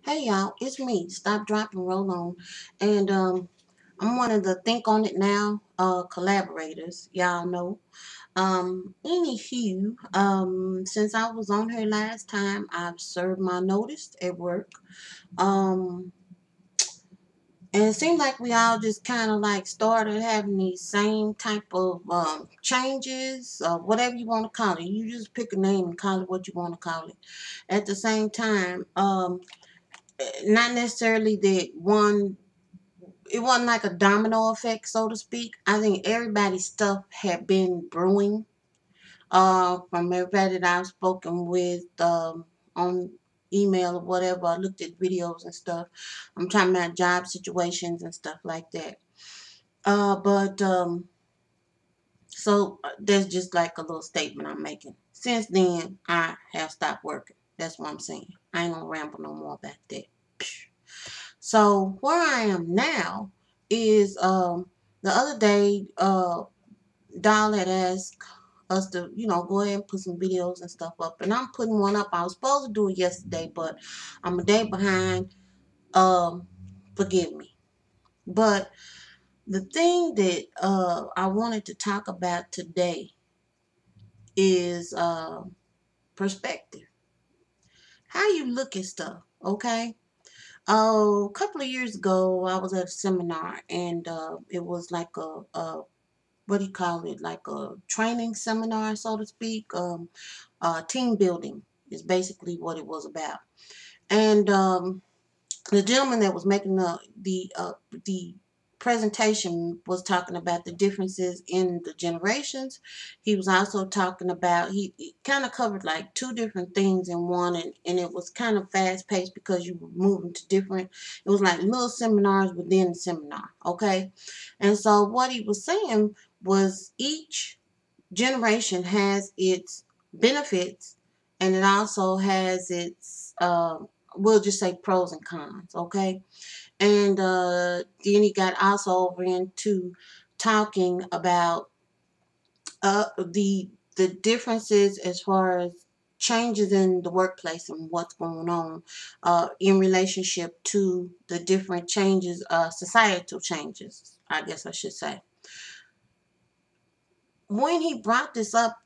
Hey y'all, it's me. Stop, drop, and roll on. And I'm one of the Think on It Now collaborators. Y'all know. Anywho, since I was on here last time, I've served my notice at work. Um, and it seemed like we all just kind of like started having these same type of changes, or whatever you want to call it. You just pick a name and call it what you want to call it. At the same time, not necessarily that one, it wasn't like a domino effect, so to speak. I think everybody's stuff had been brewing. From everybody that I've spoken with on email or whatever, I looked at videos and stuff. I'm talking about job situations and stuff like that. But so that's just like a little statement I'm making. Since then, I have stopped working. That's what I'm saying. I ain't gonna ramble no more about that. So where I am now is the other day Doll had asked us to, go ahead and put some videos and stuff up. And I'm putting one up. I was supposed to do it yesterday, but I'm a day behind. Um Forgive me. But the thing that I wanted to talk about today is perspective. How you look at stuff, okay? A couple of years ago, I was at a seminar, and it was like a what do you call it? Like a training seminar, so to speak. Team building is basically what it was about. And the gentleman that was making the presentation was talking about the differences in the generations. He was also talking about, he kind of covered like two different things in one, and it was kind of fast paced because you were moving to different, it was like little seminars within the seminar, okay? And so what he was saying was each generation has its benefits, and it also has its we'll just say pros and cons, okay? And then he got also over into talking about the differences as far as changes in the workplace and what's going on in relationship to the different changes, societal changes, I guess I should say. When he brought this up,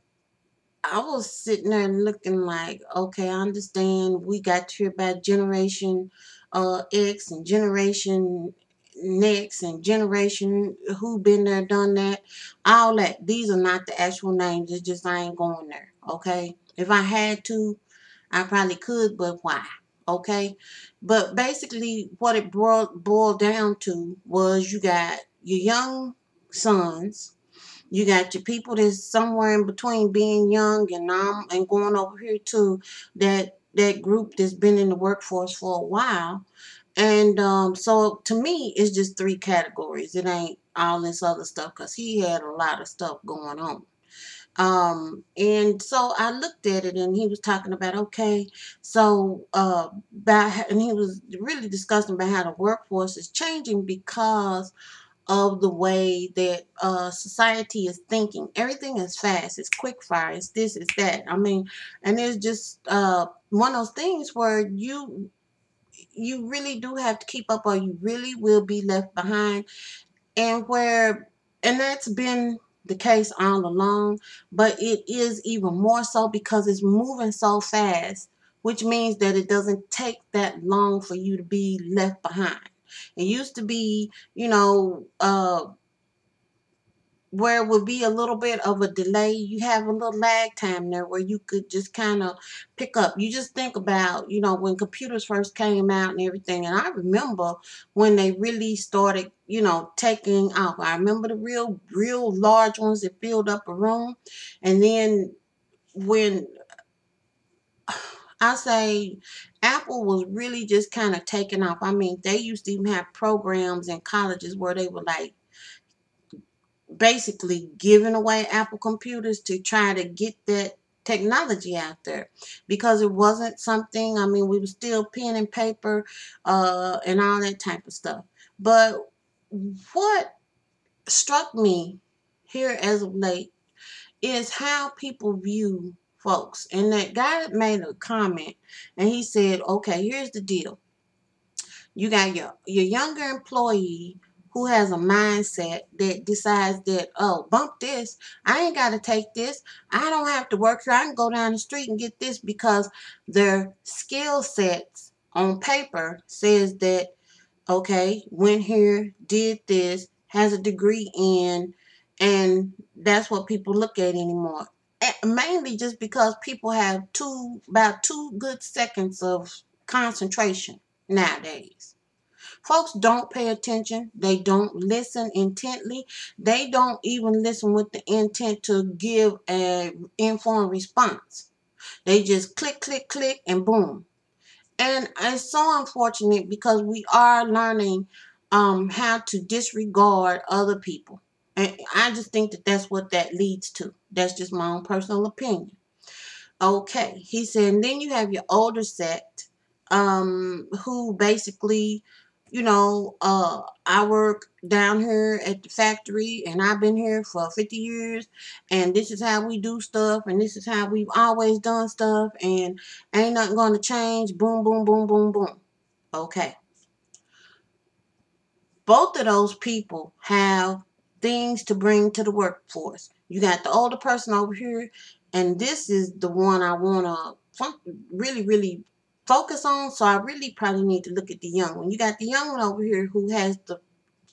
I was sitting there looking like, okay, I understand we got to hear about Generation X and Generation Next and Generation who been there, done that. All that. These are not the actual names. It's just I ain't going there. Okay. If I had to, I probably could, but why? Okay. But basically, what it boiled down to was you got your young sons, you got your people that's somewhere in between being young and going over here to that group that's been in the workforce for a while. And so to me, it's just three categories. It ain't all this other stuff because he had a lot of stuff going on. And so I looked at it, and he was talking about, okay, so and he was really discussing about how the workforce is changing because of the way that society is thinking. Everything is fast. It's quick fire. It's this. It's that. I mean, and it's just one of those things where you really do have to keep up, or you really will be left behind. And that's been the case all along, but it is even more so because it's moving so fast, which means that it doesn't take that long for you to be left behind. It used to be, where it would be a little bit of a delay. You have a little lag time there where you could just kind of pick up. You just think about, when computers first came out and everything. And I remember when they really started, taking off. I remember the real large ones that filled up a room. And then when I say Apple was really just kind of taking off. I mean, they used to even have programs in colleges where they were like basically giving away Apple computers to try to get that technology out there, because it wasn't something, I mean, we were still pen and paper and all that type of stuff. But what struck me here as of late is how people view folks. And that guy made a comment, and he said, okay, here's the deal. You got your younger employee who has a mindset that decides that, oh, bump this. I ain't got to take this. I don't have to work here. I can go down the street and get this because their skill sets on paper says that, okay, went here, did this, has a degree in, and that's what people look at anymore. Mainly just because people have about 2 good seconds of concentration nowadays. Folks don't pay attention. They don't listen intently. They don't even listen with the intent to give an informed response. They just click, click, click, and boom. And it's so unfortunate because we are learning how to disregard other people. And I just think that that's what that leads to. That's just my own personal opinion. Okay, he said, and then you have your older set, who basically, I work down here at the factory and I've been here for 50 years and this is how we do stuff and this is how we've always done stuff and ain't nothing going to change. Boom, boom, boom, boom, boom. Okay. Both of those people have things to bring to the workforce. You got the older person over here, and this is the one I want to really, really focus on. So I really probably need to look at the young one. You got the young one over here who has the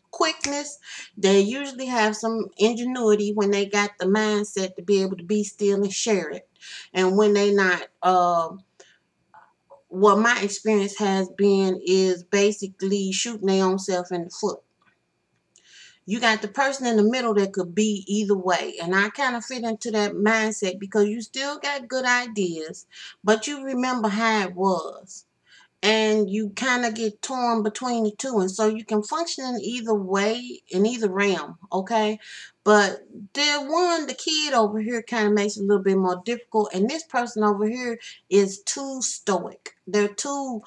quickness. They usually have some ingenuity when they got the mindset to be able to be still and share it. And when they not, what my experience has been is basically shooting their own self in the foot. You got the person in the middle that could be either way. And I kind of fit into that mindset because you still got good ideas, but you remember how it was. And you kind of get torn between the two. And so you can function in either way, in either realm, okay? But the kid over here kind of makes it a little bit more difficult. And this person over here is too stoic. They're too,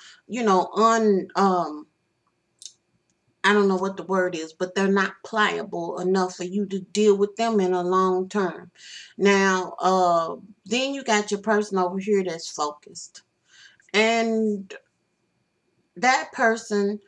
I don't know what the word is, but they're not pliable enough for you to deal with them in a long term. Now, then you got your person over here that's focused. And that person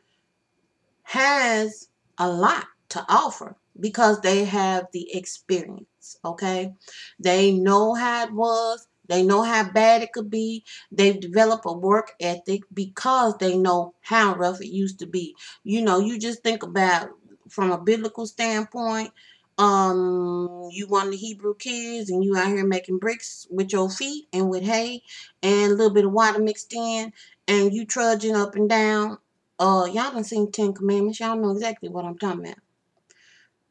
has a lot to offer because they have the experience, okay? They know how it was. They know how bad it could be. They've developed a work ethic because they know how rough it used to be. You just think about from a biblical standpoint, you one of the Hebrew kids and you out here making bricks with your feet and with hay and a little bit of water mixed in and you trudging up and down. Y'all done seen 10 Commandments. Y'all know exactly what I'm talking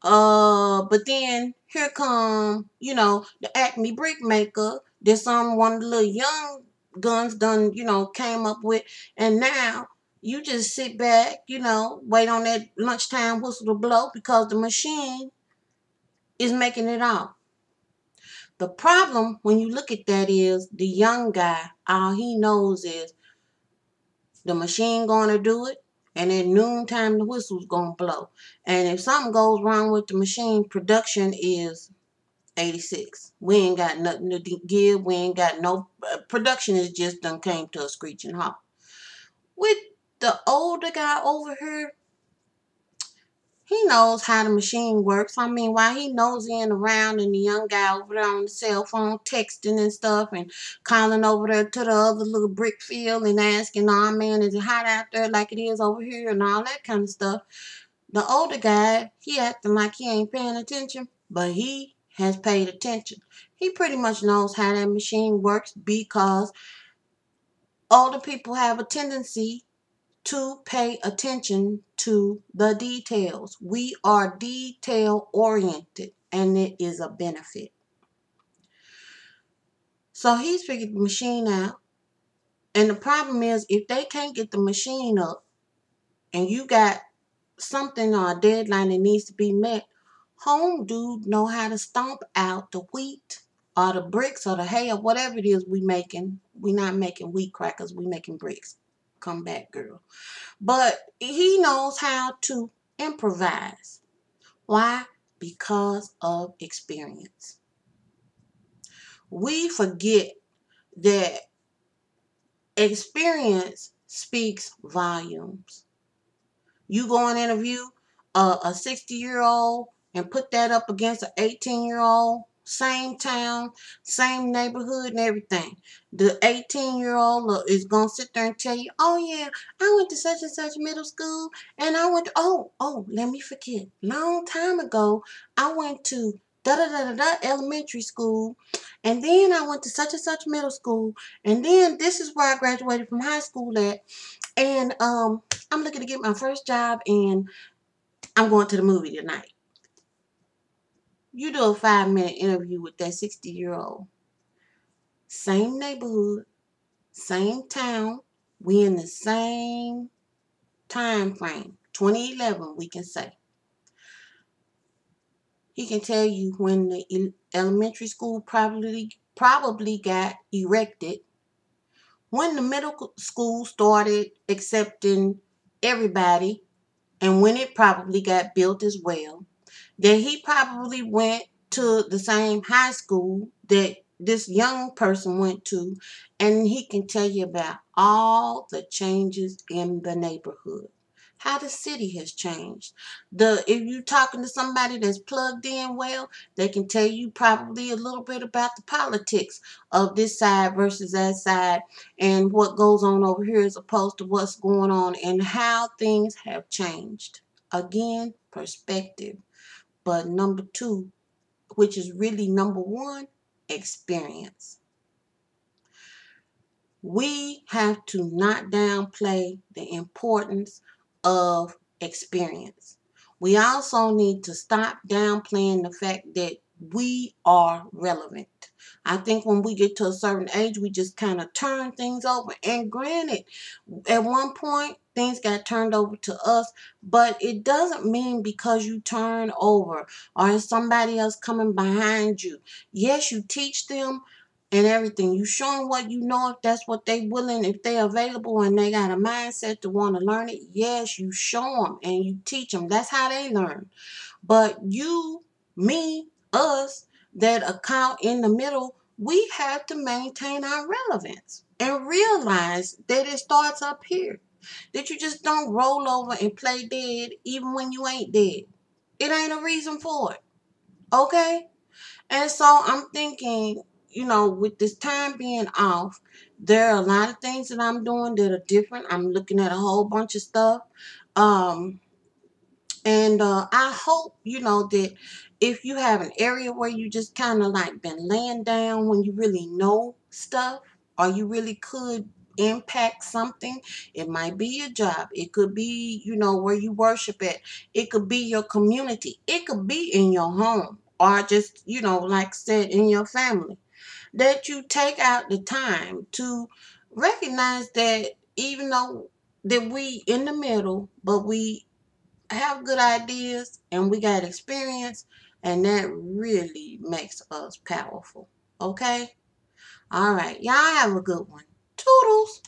about. But then here come, the Acme brick maker. There's one of the little young guns done, came up with. And now you just sit back, wait on that lunchtime whistle to blow because the machine is making it all. The problem when you look at that is the young guy, all he knows is the machine gonna do it, and at noontime the whistle's gonna blow. And if something goes wrong with the machine, production is 86. We ain't got nothing to give. We ain't got no production. Is just done came to a screeching halt. With the older guy over here, he knows how the machine works. I mean, while he nosing around and the young guy over there on the cell phone texting and stuff and calling over there to the other little brick field and asking, oh man, is it hot out there like it is over here and all that kind of stuff. The older guy, he acting like he ain't paying attention, but he has paid attention. He pretty much knows how that machine works because older people have a tendency to pay attention to the details. We are detail oriented and it is a benefit. So he's figured the machine out. And the problem is if they can't get the machine up and you got something or a deadline that needs to be met, home dude know how to stomp out the wheat or the bricks or the hay or whatever it is we making. We not making wheat crackers, we making bricks. Come back, girl. But he knows how to improvise. Why? Because of experience. We forget that experience speaks volumes. You go and interview a 60-year-old and put that up against an 18-year-old, same town, same neighborhood and everything. The 18-year-old is going to sit there and tell you, oh yeah, I went to such and such middle school, and I went to, let me forget. Long time ago, I went to da-da-da-da-da elementary school, and then I went to such and such middle school, and then this is where I graduated from high school at, and I'm looking to get my first job, and I'm going to the movie tonight. You do a 5-minute interview with that 60-year-old. Same neighborhood, same town. We in the same time frame. 2011, we can say. He can tell you when the elementary school probably got erected, when the middle school started accepting everybody, and when it probably got built as well. That he probably went to the same high school that this young person went to, and he can tell you about all the changes in the neighborhood, how the city has changed. If you're talking to somebody that's plugged in well, they can tell you probably a little bit about the politics of this side versus that side, and what goes on over here as opposed to what's going on, and how things have changed. Again, perspective. But number two, which is really number one, experience. We have to not downplay the importance of experience. We also need to stop downplaying the fact that we are relevant. I think when we get to a certain age, we just kind of turn things over. And granted, at one point, things got turned over to us, but it doesn't mean because you turn over or is somebody else coming behind you. Yes, you teach them and everything. You show them what you know, if that's what they willing, if they're available and they got a mindset to want to learn it. Yes, you show them and you teach them. That's how they learn. But you, me, us, that account in the middle, we have to maintain our relevance and realize that it starts up here. That you just don't roll over and play dead even when you ain't dead. It ain't a reason for it. Okay? And so I'm thinking, with this time being off, there are a lot of things that I'm doing that are different. I'm looking at a whole bunch of stuff. And I hope, that if you have an area where you just kind of like been laying down when you really know stuff, or you really could impact something, it might be your job. It could be, where you worship at. It could be your community. It could be in your home, or just, like I said, in your family. That you take out the time to recognize that even though that we in the middle, but we have good ideas and we got experience, and that really makes us powerful. Okay? All right. Y'all have a good one. Toodles.